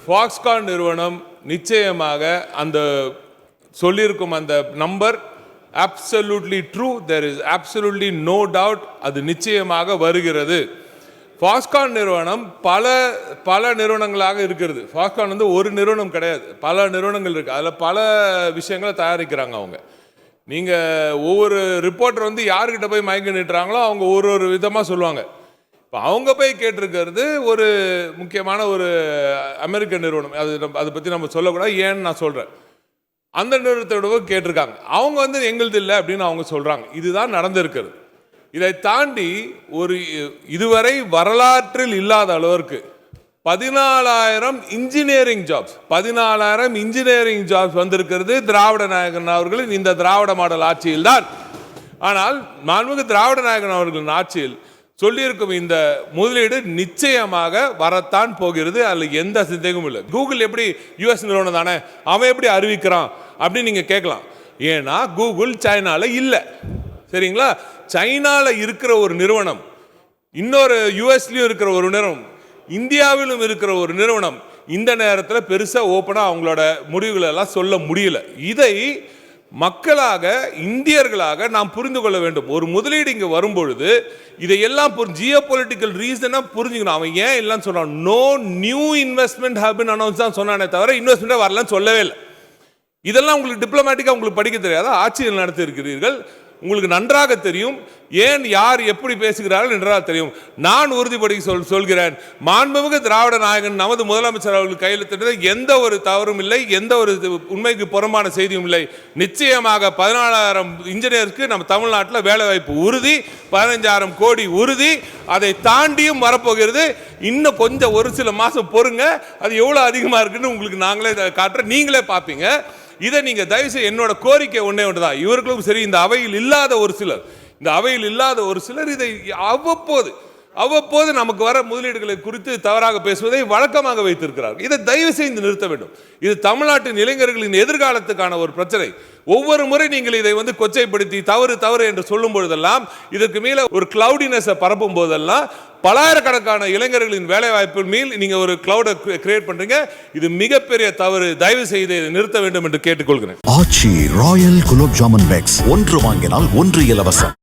Foxconn நிறுவனம் நிச்சயமாக அந்த சொல்லியிருக்கும் அந்த number absolutely true, there is absolutely no doubt, அது நிச்சயமாக வருகிறது. ஃபாக்ஸ்கான் நிறுவனம் பல நிறுவனங்களாக இருக்கிறது. ஃபாக்ஸ்கான் வந்து ஒரு நிறுவனம் கிடையாது, பல நிறுவனங்கள் இருக்குது. அதில் பல விஷயங்களை தயாரிக்கிறாங்க அவங்க. நீங்கள் ஒவ்வொரு ரிப்போர்ட்டர் வந்து யாருக்கிட்ட போய் மயங்கி நிட்டுறாங்களோ அவங்க ஒரு விதமாக சொல்லுவாங்க. இப்போ அவங்க போய் கேட்டிருக்கிறது ஒரு முக்கியமான ஒரு அமெரிக்க நிறுவனம். அதை பற்றி நம்ம சொல்லக்கூடாது, ஏன்னு நான் சொல்கிறேன். அந்த நிறுவனத்தோட கேட்டிருக்காங்க. அவங்க வந்து எங்களுது இல்லை அப்படின்னு அவங்க சொல்கிறாங்க. இதுதான் நடந்திருக்கிறது. இதை தாண்டி ஒரு இதுவரை வரலாற்றில் இல்லாத அளவிற்கு 14,000 இன்ஜினியரிங் ஜாப்ஸ் வந்திருக்கிறது திராவிட நாயகன் அவர்களின் இந்த திராவிட மாடல் ஆட்சியில் தான். ஆனால் மாண்புமிகு திராவிட நாயகன் அவர்களின் ஆட்சியில் சொல்லியிருக்கும் இந்த முதலீடு நிச்சயமாக வரத்தான் போகிறது. அதில் எந்த சந்தேகமும் இல்லை. கூகுள் எப்படி யுஎஸ் நிறுவனம் தானே, அவன் எப்படி அறிவிக்கிறான் அப்படின்னு நீங்கள் கேட்கலாம். ஏன்னா கூகுள் சைனாவில் இல்லை, சரிங்களா? சைனாவில் இருக்கிற ஒரு நிறுவனம், இன்னொரு யுஎஸ்லையும் இருக்கிற ஒரு நிறுவனம், இந்தியாவிலும் இருக்கிற ஒரு நிறுவனம் இந்த நேரத்தில் பெருசாக ஓப்பனாக அவங்களோட முடிவுகளை எல்லாம் சொல்ல முடியல. இதை மக்களாக இந்தியர்களாக நாம் புரிந்து கொள்ள வேண்டும். ஒரு முதலீடு இங்கே வரும்பொழுது இதையெல்லாம் ஜியோ பொலிட்டிக்கல் ரீசனாக புரிஞ்சுக்கணும். அவன் ஏன் இல்லைன்னு சொன்னான்? No new investment have been announce தான் சொன்னானே தவிர இன்வெஸ்ட்மெண்ட்டே வரலன்னு சொல்லவே இல்லை. இதெல்லாம் உங்களுக்கு டிப்ளமேட்டிக்காக உங்களுக்கு படிக்க தெரியாதா? ஆட்சியில் நடத்தி இருக்கிறீர்கள், உங்களுக்கு நன்றாக தெரியும். ஏன் யார் எப்படி பேசுகிறார்கள் என்றால் தெரியும். நான் உறுதிப்படி சொல்கிறேன், மாண்புமிகு திராவிட நாயகன் நமது முதலமைச்சர் அவர்கள் கையெழுத்திட்டது எந்த ஒரு தவறும் இல்லை, எந்த ஒரு உண்மைக்கு புறம்பான செய்தியும் இல்லை. நிச்சயமாக 14,000 இன்ஜினியருக்கு நம்ம தமிழ்நாட்டில் வேலைவாய்ப்பு உறுதி, 15,000 கோடி உறுதி. அதை தாண்டியும் வரப்போகிறது. இன்னும் கொஞ்சம் ஒரு சில மாதம் பொறுங்க, அது எவ்வளோ அதிகமாக இருக்குன்னு உங்களுக்கு நாங்களே காட்டுறோம், நீங்களே பார்ப்பீங்க. இதை நீங்க தயவுசெய்து, என்னோட கோரிக்கை ஒன்றே ஒன்றுதான், இவர்களும் சரி இந்த அவையில் இல்லாத ஒரு சிலர் இதை அவ்வப்போது நமக்கு வர முதலீடுகளை குறித்து தவறாக பேசுவதை வழக்கமாக வைத்திருக்கிறார்கள். இதை தயவு செய்து நிறுத்த வேண்டும். இது தமிழ்நாட்டின் இளைஞர்களின் எதிர்காலத்துக்கான ஒரு பிரச்சனை. ஒவ்வொரு முறை நீங்கள் இதை வந்து கொச்சைப்படுத்தி தவறு என்று சொல்லும் பொழுதெல்லாம், இதற்கு மேல ஒரு கிளவுடினஸை பரப்பும் போதெல்லாம் பலாயிரக்கணக்கான இளைஞர்களின் வேலை வாய்ப்பு மேல் நீங்க ஒரு கிளவுடை கிரியேட் பண்றீங்க. இது மிகப்பெரிய தவறு. தயவு செய்து நிறுத்த வேண்டும் என்று கேட்டுக்கொள்கிறேன். ஆச்சி ராயல் குலோப் ஜாமுன் பேக்ஸ், ஒன்று வாங்கினால் ஒன்று இலவசம்.